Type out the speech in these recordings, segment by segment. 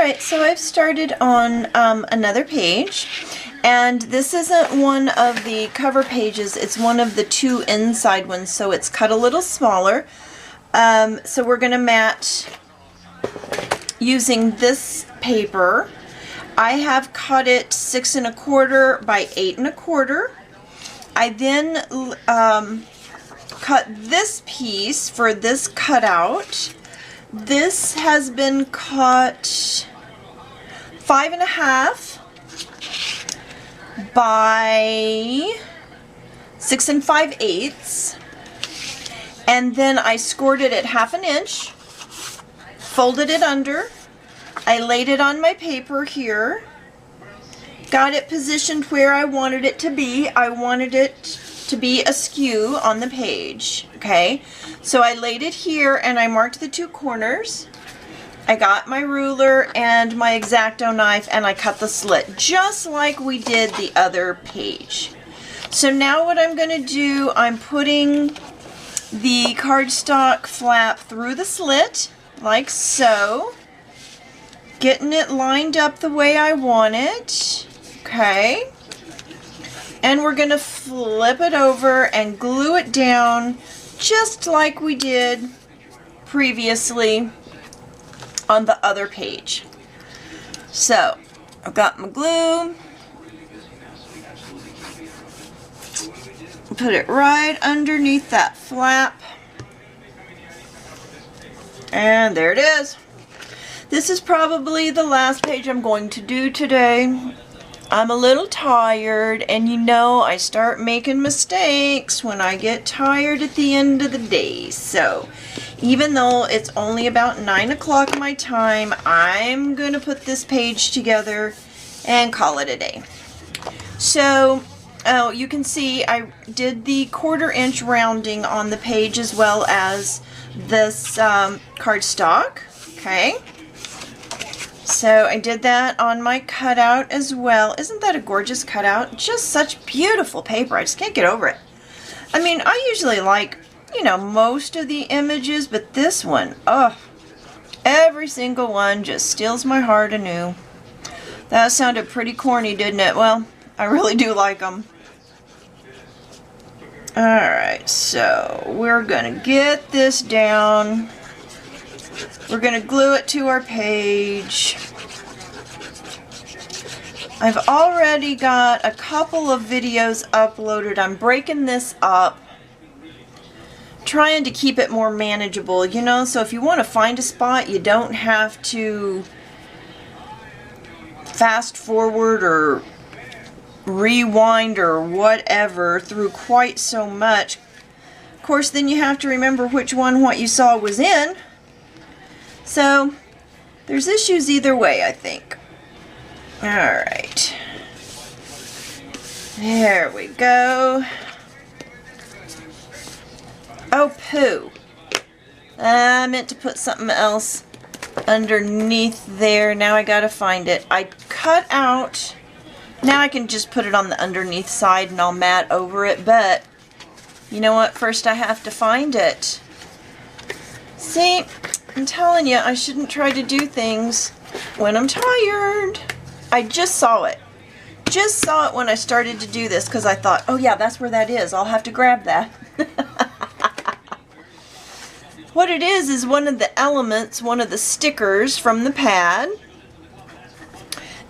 Alright, so I've started on another page, and this isn't one of the cover pages, it's one of the two inside ones, so it's cut a little smaller. So we're going to mat using this paper. I have cut it 6 1/4 by 8 1/4. I then cut this piece for this cutout. This has been cut 5 1/2 by 6 5/8, and then I scored it at 1/2 inch, folded it under, I laid it on my paper here, got it positioned where I wanted it to be. I wanted it to be askew on the page, okay? So I laid it here and I marked the 2 corners. I got my ruler and my X-Acto knife and I cut the slit, just like we did the other page. So now what I'm going to do, I'm putting the cardstock flap through the slit, like so. Getting it lined up the way I want it, okay? And we're going to flip it over and glue it down just like we did previously on the other page. So I've got my glue, put it right underneath that flap, and there it is. This is probably the last page I'm going to do today. I'm a little tired, and you know I start making mistakes when I get tired at the end of the day. So even though it's only about 9 o'clock my time, I'm going to put this page together and call it a day. So you can see I did the 1/4 inch rounding on the page as well as this cardstock, okay? So I did that on my cutout as well. Isn't that a gorgeous cutout? Just such beautiful paper. I just can't get over it. I mean, I usually like, you know, most of the images, but this one, oh, every single one just steals my heart anew. That sounded pretty corny, didn't it? Well, I really do like them. Alright, so we're going to get this down. We're going to glue it to our page. I've already got a couple of videos uploaded. I'm breaking this up, trying to keep it more manageable, you know, so if you want to find a spot, you don't have to fast forward or rewind or whatever through quite so much. Of course, then you have to remember which one what you saw was in. So there's issues either way, I think. Alright. There we go. Oh, poo. I meant to put something else underneath there. Now I gotta find it. I cut out. Now I can just put it on the underneath side and I'll mat over it, but you know what? First I have to find it. See, I'm telling you, I shouldn't try to do things when I'm tired. I just saw it. Just saw it when I started to do this because I thought, oh yeah, that's where that is. I'll have to grab that. What it is one of the elements, one of the stickers from the pad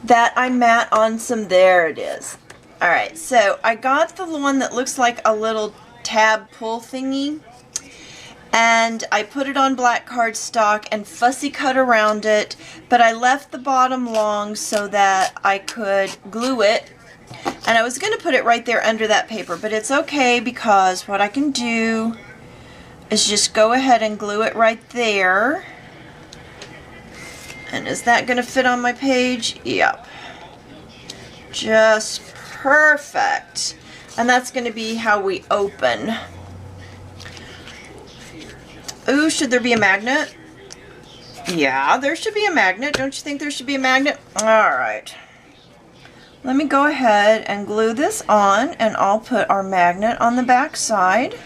that I mat on some. There it is. Alright, so I got the one that looks like a little tab pull thingy, and I put it on black cardstock and fussy cut around it, but I left the bottom long so that I could glue it, and I was going to put it right there under that paper, but it's okay because what I can do is just go ahead and glue it right there. And is that going to fit on my page? Yep. Just perfect. And that's going to be how we open. Ooh, should there be a magnet? Yeah, there should be a magnet. Don't you think there should be a magnet? Alright. Let me go ahead and glue this on, and I'll put our magnet on the back side.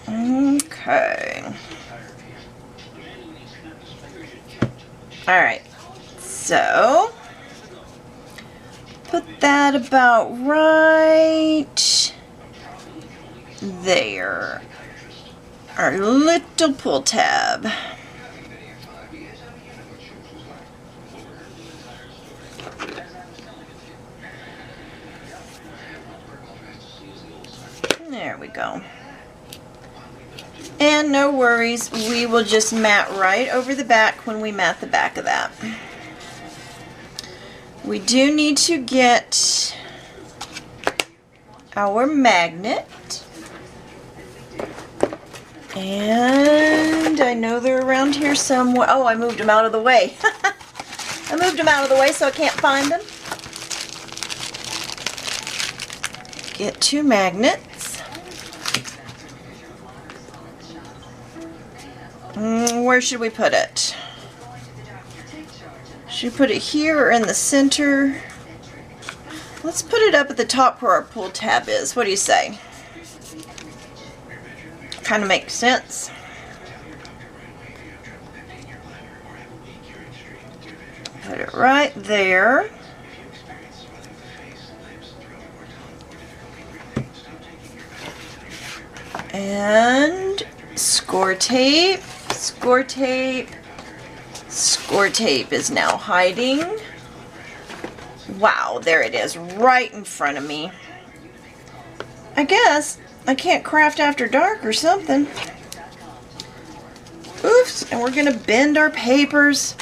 Okay. Alright, so put that about right there. Our little pull tab. There we go. And no worries, we will just mat right over the back when we mat the back of that. We do need to get our magnet. And I know they're around here somewhere. Oh, I moved them out of the way. I moved them out of the way so I can't find them. Get 2 magnets. Where should we put it? Should we put it here or in the center? Let's put it up at the top where our pull tab is. What do you say? Kind of makes sense. Put it right there. And score tape, score tape, score tape is now hiding. Wow, there it is, right in front of me. I guess I can't craft after dark or something. Oops, and we're gonna bend our papers.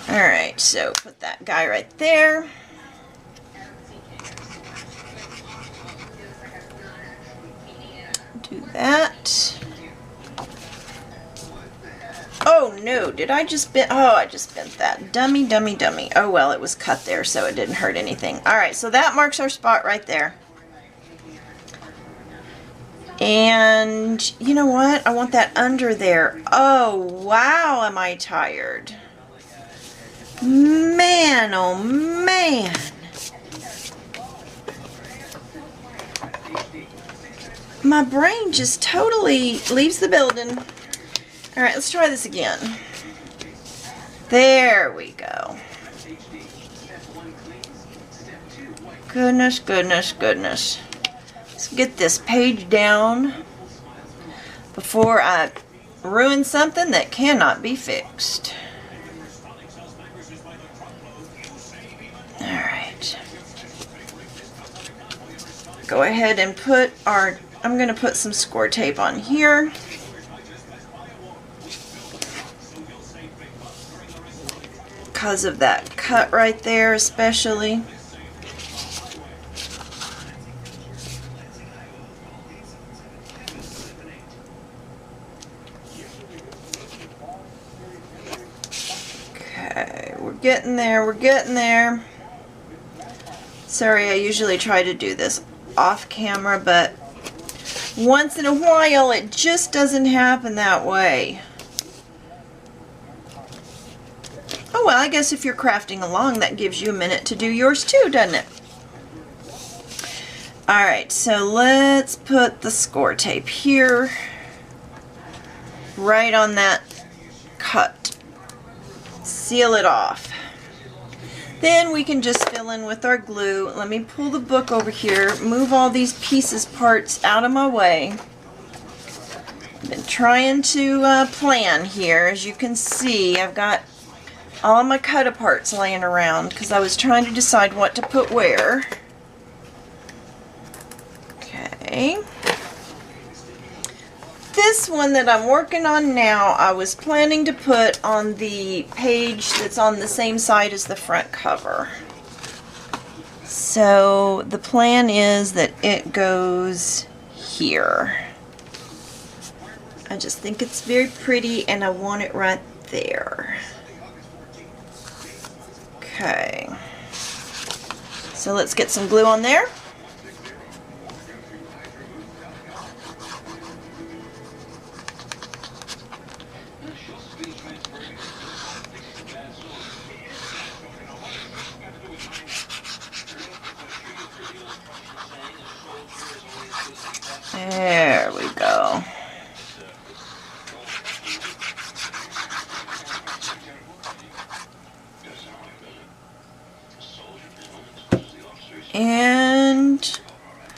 Alright, so put that guy right there. Do that. Oh no, did I just bend? Oh, I just bent that. Dummy, dummy, dummy. Oh well, it was cut there, so it didn't hurt anything. Alright, so that marks our spot right there. And you know what? I want that under there. Oh wow, am I tired. Man, oh man. My brain just totally leaves the building. Alright, let's try this again. There we go. Goodness, goodness, goodness. Let's get this page down before I ruin something that cannot be fixed. Alright. Go ahead and put our... I'm going to put some score tape on here. Because of that cut right there especially. Okay, we're getting there, we're getting there. Sorry, I usually try to do this off camera, but once in a while it just doesn't happen that way. Oh well, I guess if you're crafting along, that gives you a minute to do yours too, doesn't it? Alright, so let's put the score tape here, right on that cut. Seal it off. Then we can just fill in with our glue. Let me pull the book over here, move all these pieces, parts out of my way. I've been trying to plan here. As you can see, I've got all my cut-aparts laying around because I was trying to decide what to put where. Okay. This one that I'm working on now, I was planning to put on the page that's on the same side as the front cover. So the plan is that it goes here. I just think it's very pretty and I want it right there. Okay. So let's get some glue on there. There we go.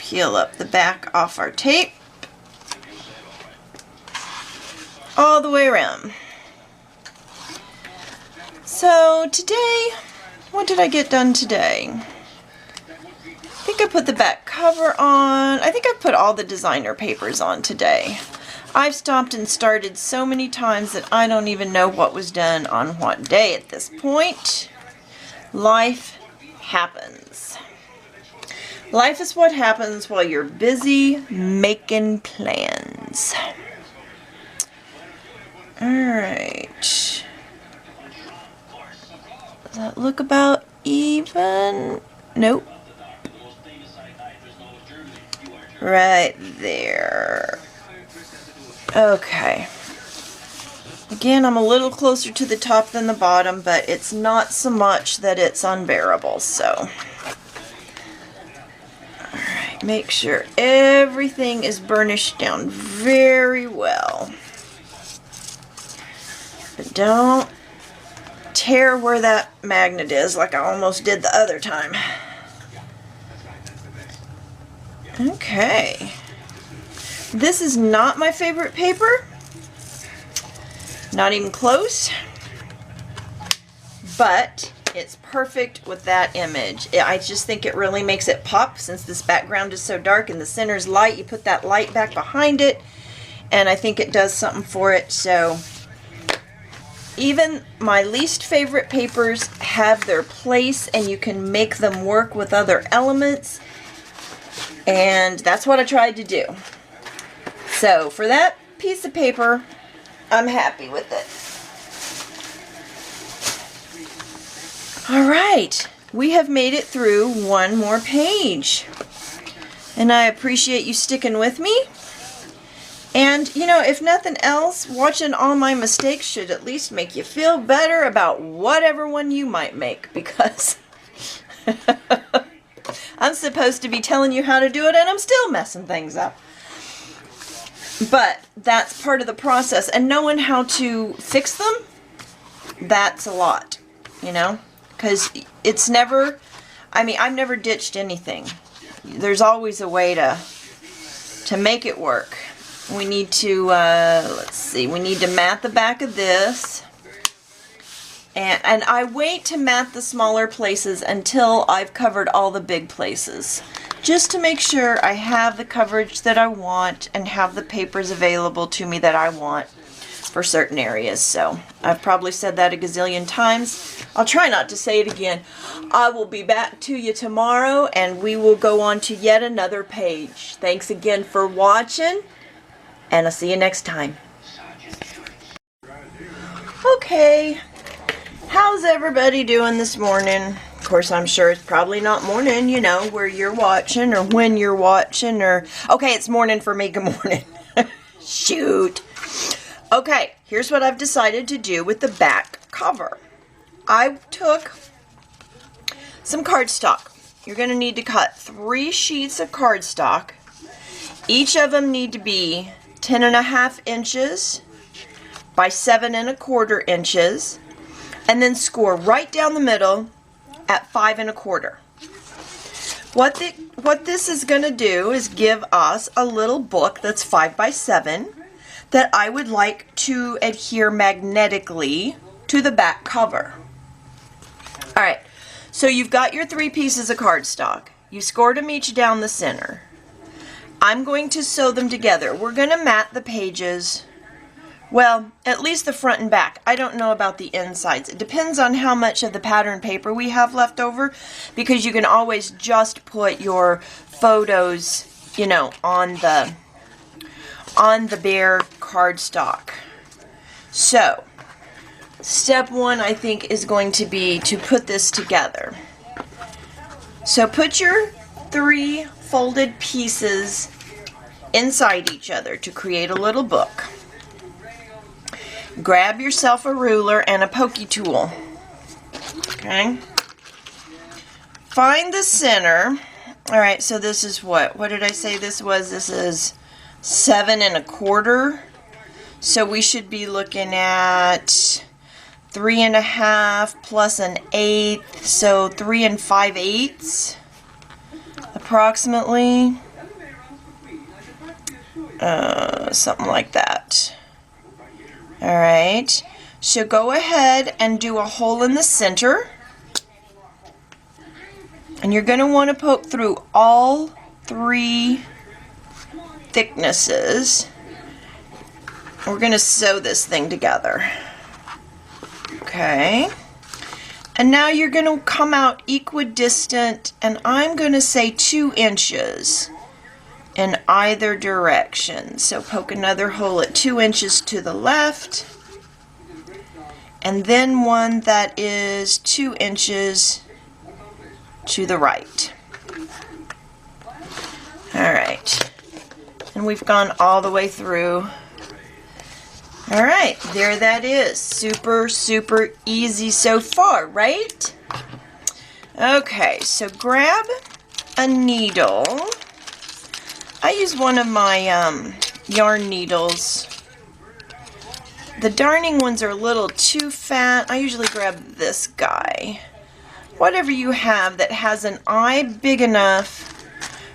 peel up the back off our tape all the way around. So today, what did I get done today? I think I put the back cover on. I think I put all the designer papers on today. I've stopped and started so many times that I don't even know what was done on what day at this point. Life happens. Life is what happens while you're busy making plans. Alright. Does that look about even? Nope. Right there. Okay. Again, I'm a little closer to the top than the bottom, but it's not so much that it's unbearable, so. Alright, make sure everything is burnished down very well. But don't tear where that magnet is like I almost did the other time. Okay. This is not my favorite paper. Not even close. But it's perfect with that image. I just think it really makes it pop since this background is so dark and the center's light. You put that light back behind it and I think it does something for it. So even my least favorite papers have their place and you can make them work with other elements. And that's what I tried to do. So for that piece of paper, I'm happy with it. All right, we have made it through one more page. And I appreciate you sticking with me. And, you know, if nothing else, watching all my mistakes should at least make you feel better about whatever one you might make, because I'm supposed to be telling you how to do it and I'm still messing things up. But that's part of the process, and knowing how to fix them, that's a lot, you know, because it's never, I mean, I've never ditched anything. There's always a way to make it work. We need to, let's see, we need to mat the back of this. And I wait to mat the smaller places until I've covered all the big places. Just to make sure I have the coverage that I want and have the papers available to me that I want for certain areas. So I've probably said that a gazillion times. I'll try not to say it again. I will be back to you tomorrow and we will go on to yet another page. Thanks again for watching and I'll see you next time. Okay. How's everybody doing this morning? Of course, I'm sure it's probably not morning, you know, where you're watching or when you're watching or... Okay, it's morning for me. Good morning. Shoot. Okay, here's what I've decided to do with the back cover. I took some cardstock. You're going to need to cut 3 sheets of cardstock. Each of them need to be 10.5 inches by 7 1/4 inches. And then score right down the middle at 5 1/4. What this is going to do is give us a little book that's 5 by 7 that I would like to adhere magnetically to the back cover. Alright, so you've got your 3 pieces of cardstock. You scored them each down the center. I'm going to sew them together. We're going to mat the pages. Well, at least the front and back. I don't know about the insides. It depends on how much of the pattern paper we have left over, because you can always just put your photos, you know, on the bare cardstock. So, step 1 I think is going to be to put this together. So put your 3 folded pieces inside each other to create a little book. Grab yourself a ruler and a pokey tool. Okay. Find the center. Alright, so this is what did I say this was? This is 7 1/4. So we should be looking at 3 1/2 plus an 1/8, so 3 5/8 approximately. something like that. All right, so go ahead and do a hole in the center. And you're going to want to poke through all 3 thicknesses. We're going to sew this thing together. Okay. And now you're going to come out equidistant, and I'm going to say 2 inches in either direction. So poke another hole at 2 inches to the left, and then one that is 2 inches to the right. All right, and we've gone all the way through. All right, there that is. Super, super easy so far, right? Okay, so grab a needle. I use one of my yarn needles. The darning ones are a little too fat. I usually grab this guy. Whatever you have that has an eye big enough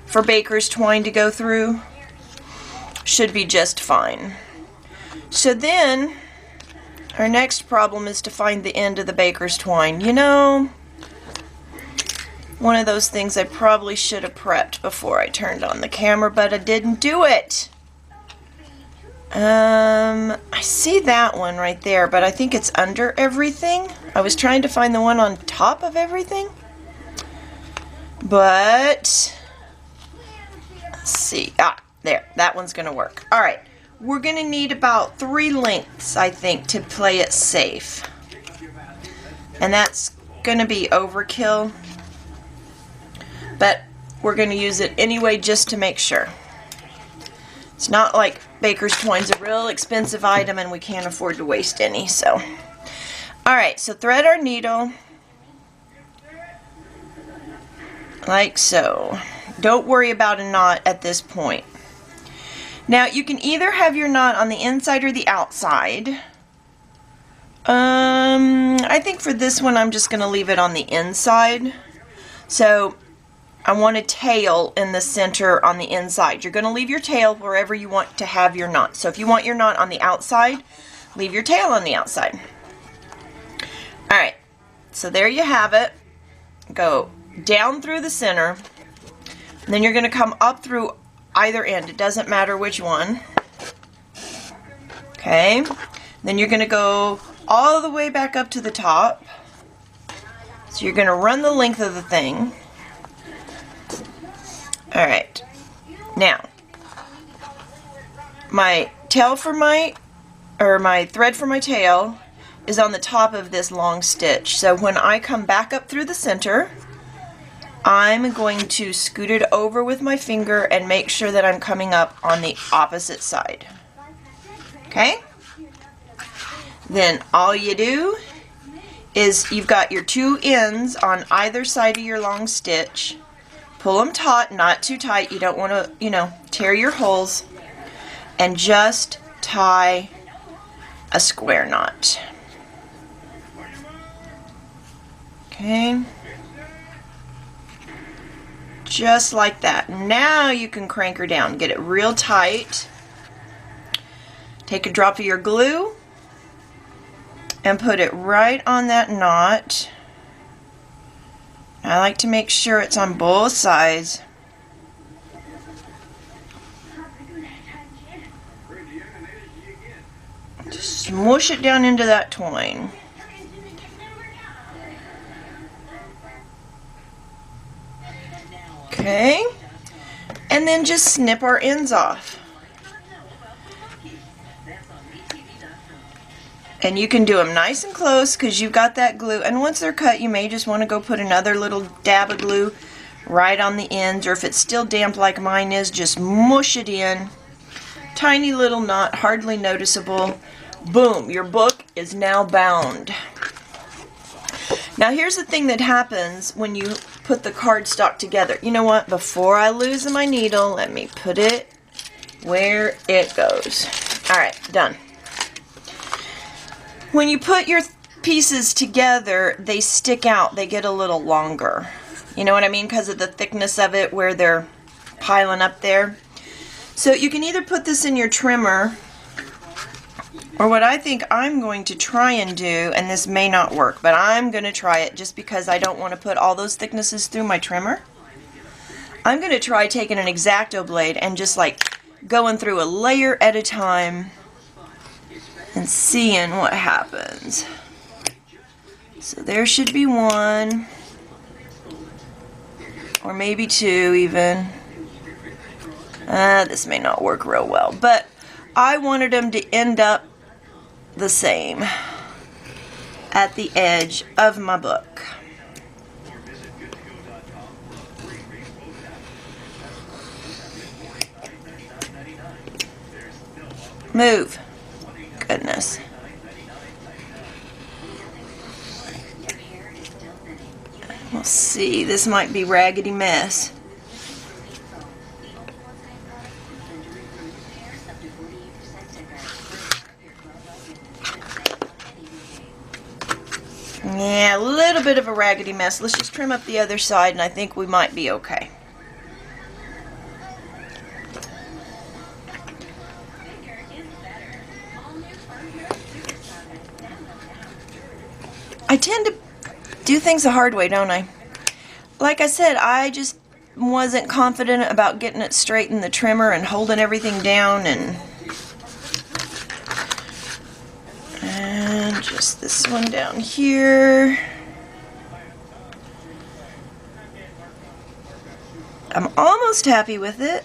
for baker's twine to go through should be just fine. So then, our next problem is to find the end of the baker's twine. You know, one of those things I probably should have prepped before I turned on the camera, but I didn't do it. I see that one right there, but I think it's under everything. I was trying to find the one on top of everything. But, let's see. Ah, there. That one's going to work. All right. We're going to need about 3 lengths, I think, to play it safe. And that's going to be overkill. But we're going to use it anyway just to make sure. It's not like baker's twine's a real expensive item and we can't afford to waste any. So, alright, so thread our needle like so. Don't worry about a knot at this point. Now, you can either have your knot on the inside or the outside. I think for this one I'm just going to leave it on the inside. So, I want a tail in the center on the inside. You're going to leave your tail wherever you want to have your knot. So if you want your knot on the outside, leave your tail on the outside. Alright, so there you have it. Go down through the center. And then you're going to come up through either end. It doesn't matter which one. Okay. Then you're going to go all the way back up to the top. So you're going to run the length of the thing. Alright, now, my thread for my tail is on the top of this long stitch. So when I come back up through the center, I'm going to scoot it over with my finger and make sure that I'm coming up on the opposite side. Okay? Then all you do is you've got your 2 ends on either side of your long stitch. Pull them taut, not too tight. You don't want to, you know, tear your holes. And just tie a square knot. Okay. Just like that. Now you can crank her down. Get it real tight. Take a drop of your glue and put it right on that knot. I like to make sure it's on both sides. Just smush it down into that twine. Okay. And then just snip our ends off. And you can do them nice and close because you've got that glue. And once they're cut, you may just want to go put another little dab of glue right on the ends. Or if it's still damp like mine is, just mush it in. Tiny little knot, hardly noticeable. Boom, your book is now bound. Now here's the thing that happens when you put the cardstock together. You know what? Before I lose my needle, let me put it where it goes. Alright, done. When you put your pieces together, they stick out. They get a little longer. You know what I mean? Because of the thickness of it where they're piling up there. So you can either put this in your trimmer, or what I think I'm going to try and do, and this may not work, but I'm going to try it just because I don't want to put all those thicknesses through my trimmer. I'm going to try taking an X-Acto blade and just like going through a layer at a time and seeing what happens. So there should be one, or maybe two even. This may not work real well, but I wanted them to end up the same at the edge of my book. Move. Goodness. We'll see. This might be raggedy mess. Yeah, a little bit of a raggedy mess. Let's just trim up the other side and I think we might be okay. I tend to do things the hard way, don't I? Like I said, I just wasn't confident about getting it straight in the trimmer and holding everything down, and just this one down here. I'm almost happy with it.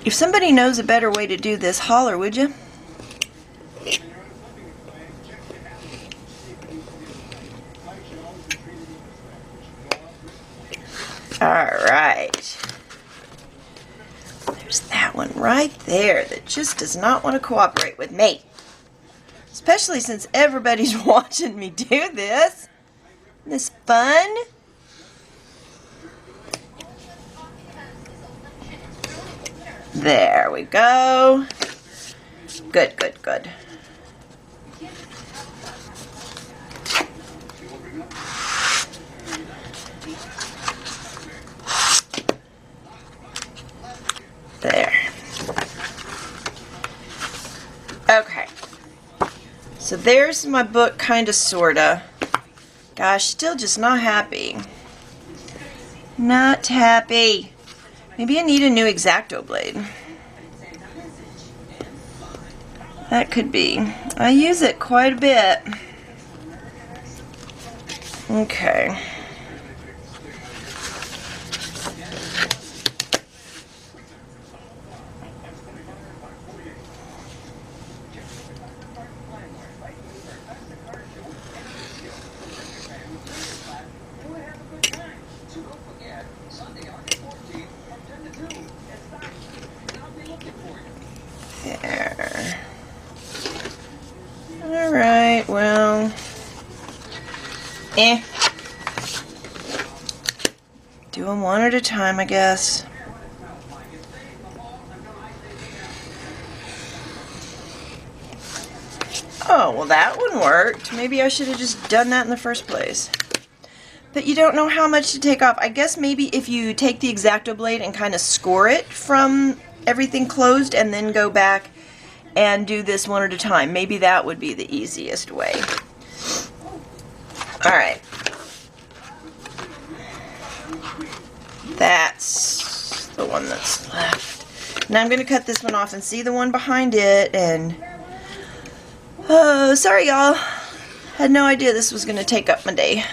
If somebody knows a better way to do this, holler, would you? Alright. There's that one right there that just does not want to cooperate with me. Especially since everybody's watching me do this. Isn't this fun? There we go. Good, good, good. There. Okay. So there's my book, kinda, sorta. Gosh, still just not happy. Not happy. Maybe I need a new X-Acto blade. That could be. I use it quite a bit. Okay. There. Alright, well. Do them one at a time, I guess. Oh, well that one worked. Maybe I should have just done that in the first place. But you don't know how much to take off. I guess maybe if you take the X-Acto blade and kind of score it from everything closed and then go back and do this one at a time. Maybe that would be the easiest way. Alright. That's the one that's left. Now I'm going to cut this one off and see the one behind it, and oh, sorry y'all. Had no idea this was going to take up my day.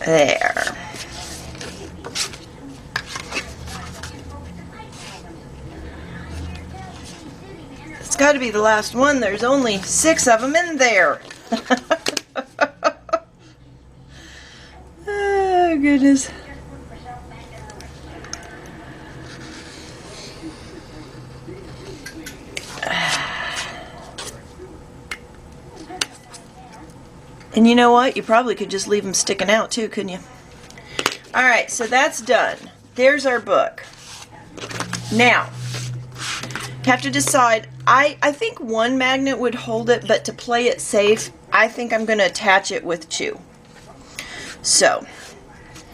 There. It's got to be the last one. There's only 6 of them in there. Oh, goodness. And you know what? You probably could just leave them sticking out too, couldn't you? Alright, so that's done. There's our book. Now, you have to decide. I think one magnet would hold it, but to play it safe, I think I'm going to attach it with 2. So,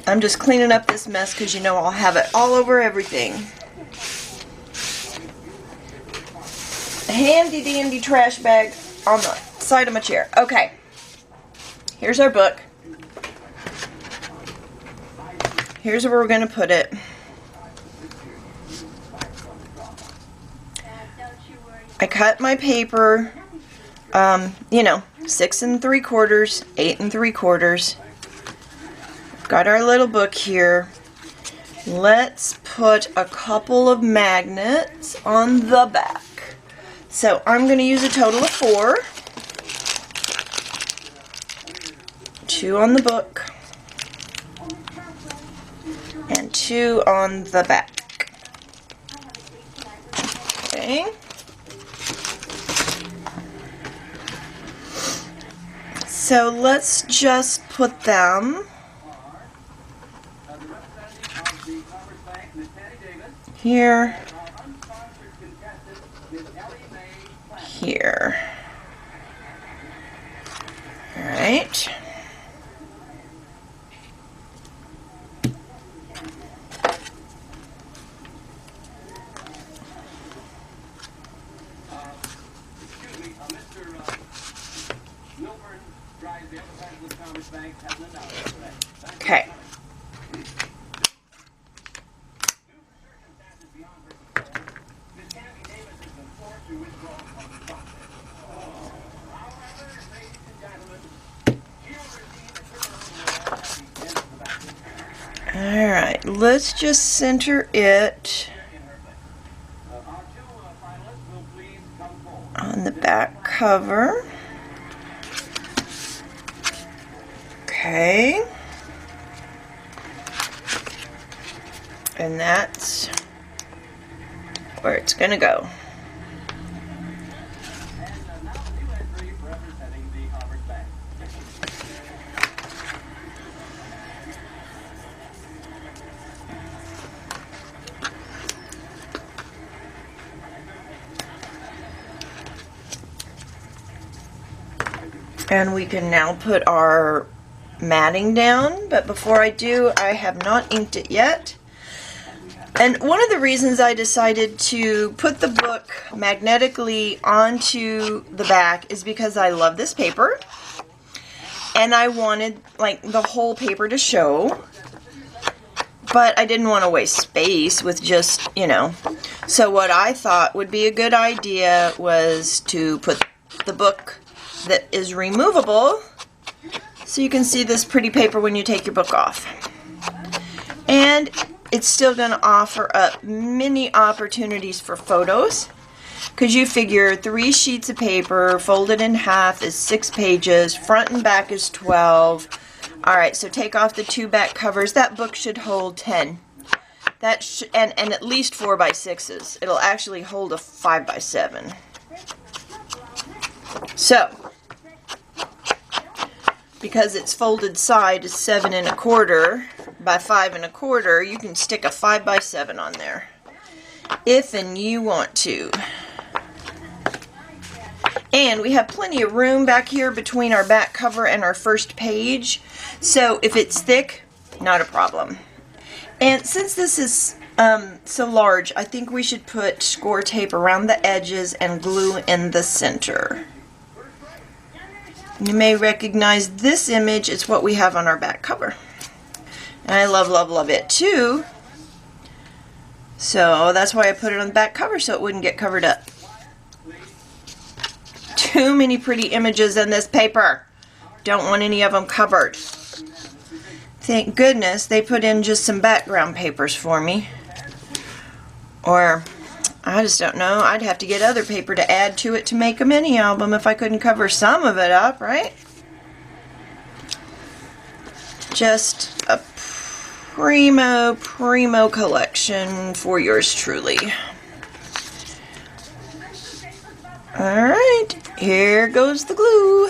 I'm just cleaning up this mess because you know I'll have it all over everything. A handy dandy trash bag on the side of my chair. Okay, here's our book. Here's where we're going to put it. I cut my paper, you know, 6 3/4, 8 3/4. Got our little book here. Let's put a couple of magnets on the back. So I'm going to use a total of 4. 2 on the book. And 2 on the back. Okay. So let's just put them here, here. All right. Okay. All right, let's just center it on the back cover. Okay. And that's where it's going to go. And we can now put our matting down, but before I do, I have not inked it yet. And one of the reasons I decided to put the book magnetically onto the back is because I love this paper, and I wanted like the whole paper to show, but I didn't want to waste space with just, you know. So what I thought would be a good idea was to put the book that is removable, so you can see this pretty paper when you take your book off. And it's still going to offer up many opportunities for photos, because you figure 3 sheets of paper folded in half is 6 pages, front and back is 12. Alright, so take off the 2 back covers. That book should hold 10. And at least 4 by 6s. It'll actually hold a 5 by 7. So, because its folded side is 7 1/4 by 5 1/4, you can stick a 5 by 7 on there, if and you want to. And we have plenty of room back here between our back cover and our first page, so if it's thick, not a problem. And since this is so large, I think we should put score tape around the edges and glue in the center. You may recognize this image. It's what we have on our back cover. And I love, love, love it too. So that's why I put it on the back cover, so it wouldn't get covered up. Too many pretty images in this paper. Don't want any of them covered. Thank goodness they put in just some background papers for me. Or, I just don't know. I'd have to get other paper to add to it to make a mini album if I couldn't cover some of it up, right? Just a primo collection for yours truly. Alright, here goes the glue.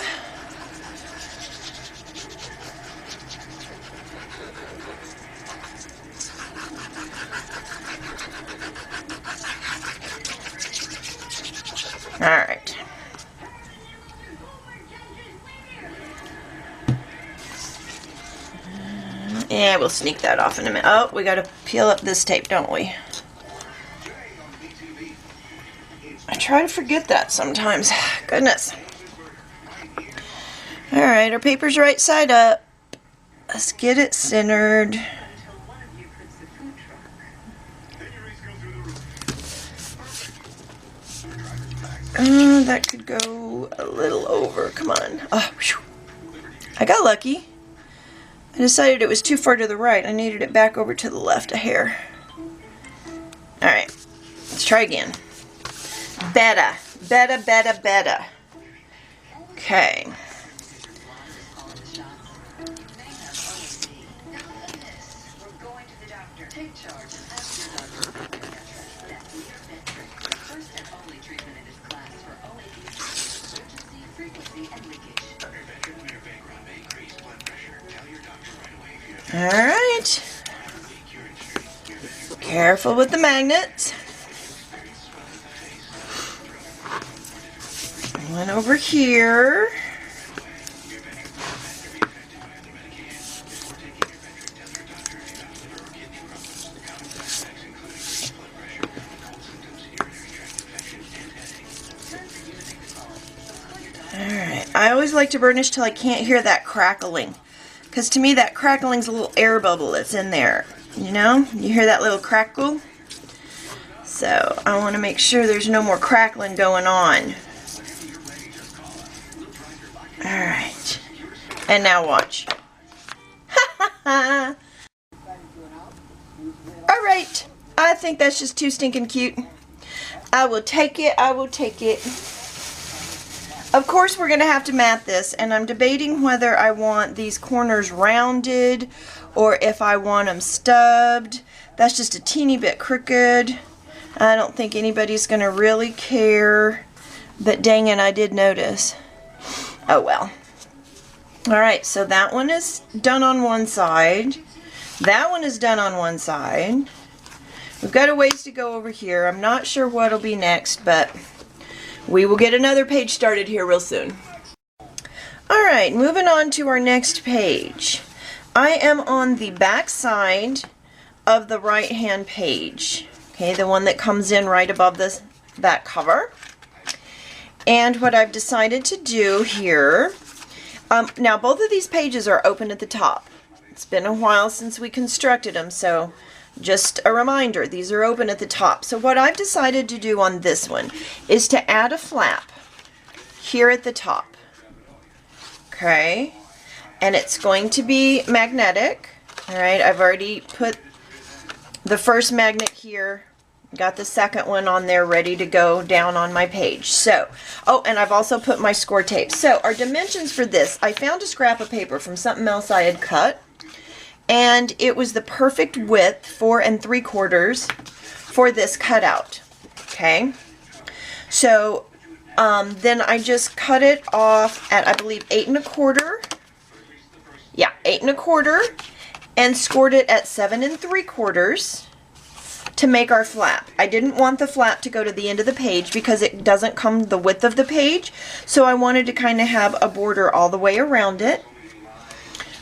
Alright. Yeah, we'll sneak that off in a minute. Oh, we got to peel up this tape, don't we? I try to forget that sometimes. Goodness. Alright, our paper's right side up. Let's get it centered. That could go a little over. Come on. Oh, whew. I got lucky. I decided it was too far to the right. I needed it back over to the left a hair. Alright, let's try again. Better. Better, better, better. Okay. Alright. Careful with the magnets. One over here. Alright. I always like to burnish till I can't hear that crackling. Because to me that crackling's a little air bubble that's in there. You know? You hear that little crackle? So I want to make sure there's no more crackling going on. Alright. And now watch. Alright. I think that's just too stinking cute. I will take it. I will take it. Of course we're going to have to mat this, and I'm debating whether I want these corners rounded or if I want them stubbed. That's just a teeny bit crooked. I don't think anybody's going to really care, but dang it, I did notice. Oh well. Alright, so that one is done on one side. That one is done on one side. We've got a ways to go over here. I'm not sure what'll be next, but we will get another page started here real soon. Alright, moving on to our next page. I am on the back side of the right hand page. Okay, the one that comes in right above this back cover. And what I've decided to do here, now both of these pages are open at the top. It's been a while since we constructed them, so just a reminder, these are open at the top. So what I've decided to do on this one is to add a flap here at the top. Okay, and it's going to be magnetic. Alright, I've already put the first magnet here, got the second one on there ready to go down on my page. So, oh, and I've also put my score tape. So our dimensions for this, I found a scrap of paper from something else I had cut, and it was the perfect width, 4 3/4 for this cutout. Okay, so then I just cut it off at, I believe, 8 1/4. Yeah, 8 1/4, and scored it at 7 3/4 to make our flap. I didn't want the flap to go to the end of the page because it doesn't come the width of the page, so I wanted to kind of have a border all the way around it.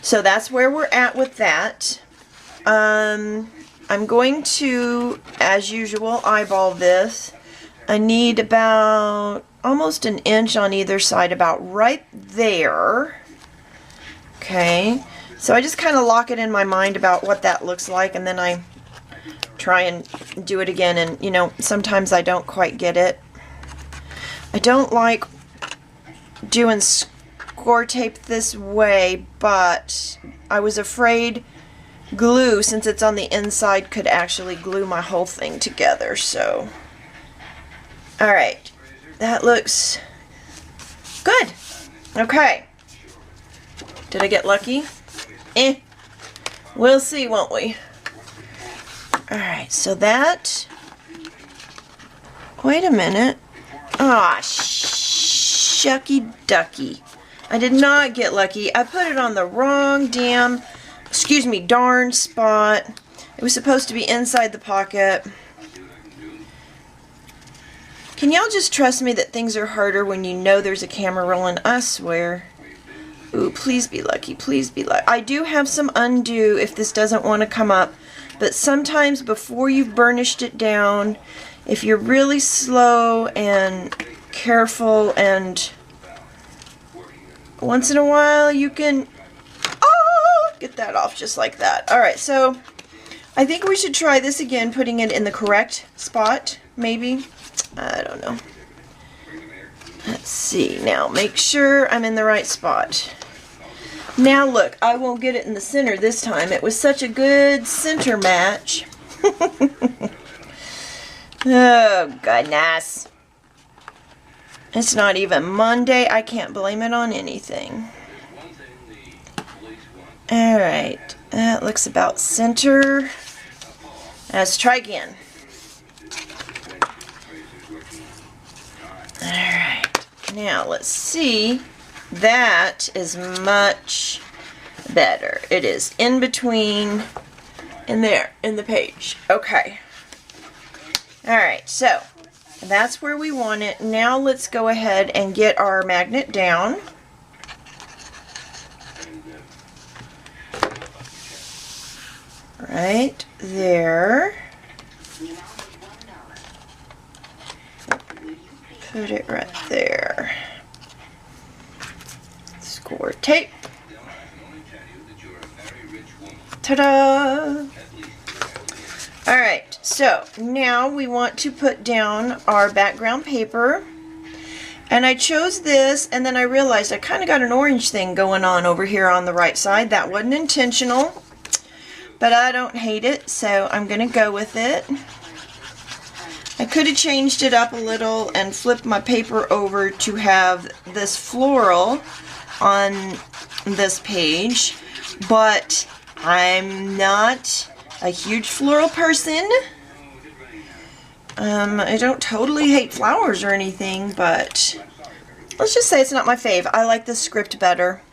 So that's where we're at with that. I'm going to, as usual, eyeball this. I need about almost an inch on either side, about right there. Okay, so I just kind of lock it in my mind about what that looks like, and then I try and do it again, and you know, sometimes I don't quite get it. I don't like doing score tape this way, but I was afraid glue, since it's on the inside, could actually glue my whole thing together. So alright, that looks good. Okay, did I get lucky? We'll see, won't we? Alright, so that, wait a minute. Ah, shucky ducky. I did not get lucky. I put it on the wrong darn spot. It was supposed to be inside the pocket. Can y'all just trust me that things are harder when you know there's a camera rolling? I swear. Ooh, please be lucky, please be lucky. I do have some undo if this doesn't want to come up, but sometimes before you've burnished it down, if you're really slow and careful, and once in a while you can get that off just like that. Alright, so I think we should try this again, putting it in the correct spot, maybe. I don't know. Let's see. Now, make sure I'm in the right spot. Now, look, I won't get it in the center this time. It was such a good center match. Oh, goodness. It's not even Monday. I can't blame it on anything. Alright. That looks about center. Let's try again. Alright. Now, let's see. That is much better. It is in between and there in the page. Okay. Alright, so that's where we want it. Now let's go ahead and get our magnet down. Right there. Put it right there. Score tape. Ta-da! Alright, so now we want to put down our background paper. And I chose this, and then I realized I kind of got an orange thing going on over here on the right side. That wasn't intentional, but I don't hate it, so I'm going to go with it. I could have changed it up a little and flipped my paper over to have this floral on this page, but I'm not a huge floral person. I don't totally hate flowers or anything, but let's just say it's not my fave. I like this script better.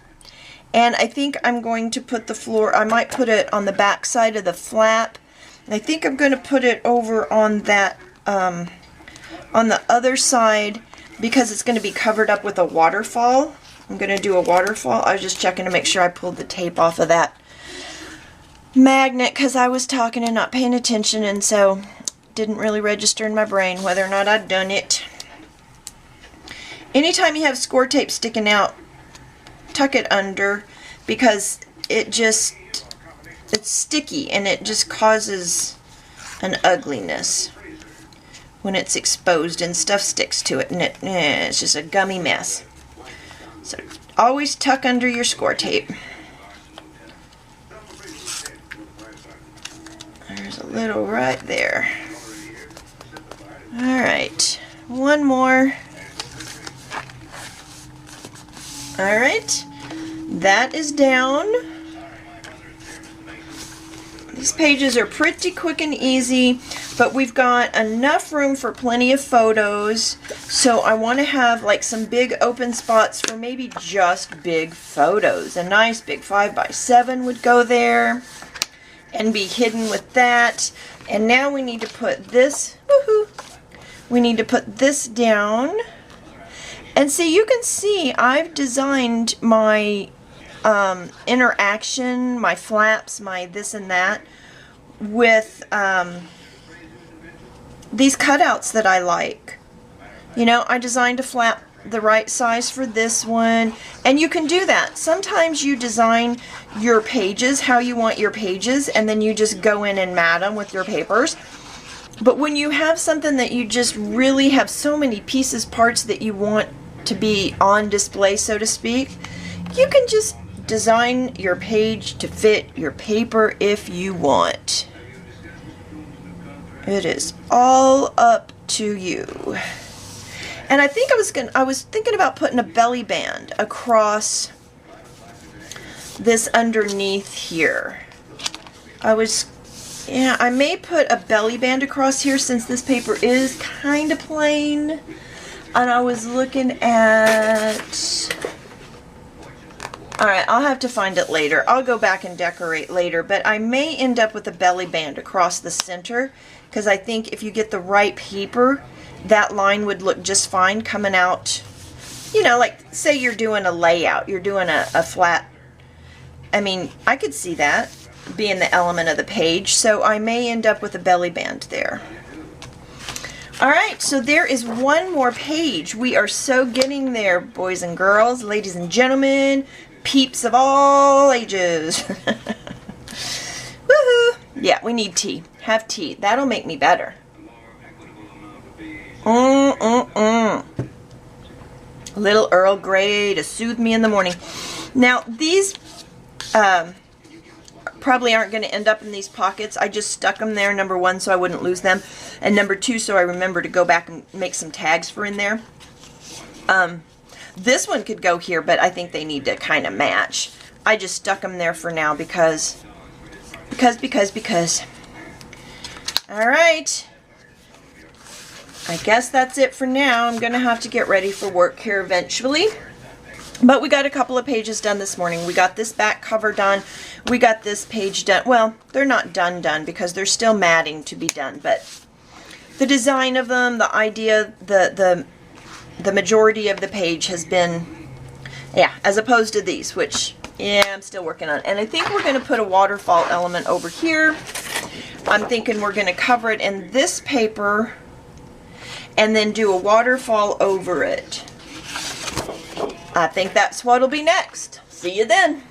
And I think I'm going to put the floor, I might put it on the back side of the flap. And I think I'm going to put it over on that, on the other side, because it's going to be covered up with a waterfall. I'm going to do a waterfall. I was just checking to make sure I pulled the tape off of that magnet, because I was talking and not paying attention, and so didn't really register in my brain whether or not I'd done it. Anytime you have score tape sticking out, tuck it under, because it's sticky and it just causes an ugliness when it's exposed and stuff sticks to it, and it's just a gummy mess. So always tuck under your score tape. There's a little right there. Alright, one more. Alright, that is down. These pages are pretty quick and easy, but we've got enough room for plenty of photos, so I want to have like some big open spots for maybe just big photos. A nice big 5x7 would go there and be hidden with that. And now we need to put this, we need to put this down. And see, you can see I've designed my interaction, my flaps, my this and that with these cutouts that I like. You know, I designed a flap the right size for this one, and you can do that. Sometimes you design your pages how you want your pages, and then you just go in and mat them with your papers. But when you have something that you just really have so many pieces, parts that you want to be on display, so to speak, you can just design your page to fit your paper if you want. It is all up to you. And I think I was thinking about putting a belly band across this underneath here. I may put a belly band across here since this paper is kind of plain. And I was looking at... Alright, I'll have to find it later. I'll go back and decorate later, but I may end up with a belly band across the center, because I think if you get the right paper, that line would look just fine coming out you know, like say you're doing a layout, you're doing a flat, I mean, I could see that being the element of the page, so I may end up with a belly band there. All right, so there is one more page. We are so getting there, boys and girls, ladies and gentlemen, peeps of all ages. Woohoo! Yeah, we need tea. Have tea. That'll make me better. A little Earl Grey to soothe me in the morning. Now, these probably aren't going to end up in these pockets. I just stuck them there, number one, so I wouldn't lose them, and number two, so I remember to go back and make some tags for in there. This one could go here, but I think they need to kind of match. I just stuck them there for now because. All right. I guess that's it for now. I'm going to have to get ready for work here eventually. But we got a couple of pages done this morning. We got this back cover done. We got this page done. Well, they're not done because there's still matting to be done. But the design of them, the idea, the majority of the page has been, yeah, as opposed to these, which, yeah, I'm still working on. And I think we're going to put a waterfall element over here. I'm thinking we're going to cover it in this paper and then do a waterfall over it. I think that's what'll be next. See you then.